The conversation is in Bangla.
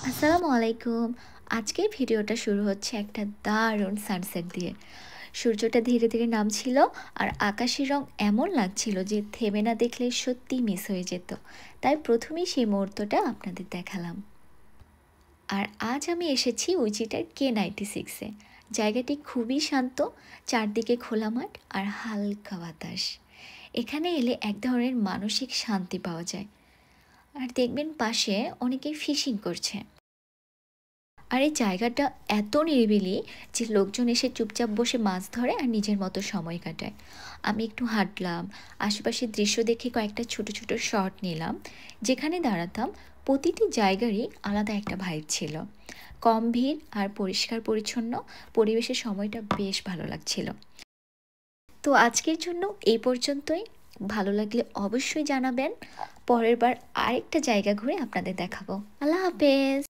আসসালামু আলাইকুম। আজকের ভিডিওটা শুরু হচ্ছে একটা দারুণ সানসেট দিয়ে। সূর্যটা ধীরে ধীরে নামছিল আর আকাশের রং এমন লাগছিল যে থেমে না দেখলে সত্যিই মিস হয়ে যেত। তাই প্রথমেই সেই মুহূর্তটা আপনাদের দেখালাম। আর আজ আমি এসেছি উইচিটার K96-এ। জায়গাটি খুবই শান্ত, চারদিকে খোলা মাঠ আর হালকা বাতাস। এখানে এলে এক ধরনের মানসিক শান্তি পাওয়া যায়। আর দেখবেন পাশে অনেকেই ফিশিং করছে। আর এই জায়গাটা এত নিরিবিলি যে লোকজন এসে চুপচাপ বসে মাছ ধরে আর নিজের মতো সময় কাটায়। আমি একটু হাঁটলাম, আশেপাশের দৃশ্য দেখে কয়েকটা ছোট ছোট শট নিলাম। যেখানে দাঁড়াতাম প্রতিটি জায়গারই আলাদা একটা ভাইব ছিল। কম ভিড় আর পরিষ্কার পরিচ্ছন্ন পরিবেশের সময়টা বেশ ভালো লাগছিল। তো আজকের জন্য এই পর্যন্তই। ভালো লাগলে অবশ্যই জানাবেন। পরের বার আরেকটা জায়গা ঘুরে আপনাদের দেখাবো। আল্লাহ হাফেজ।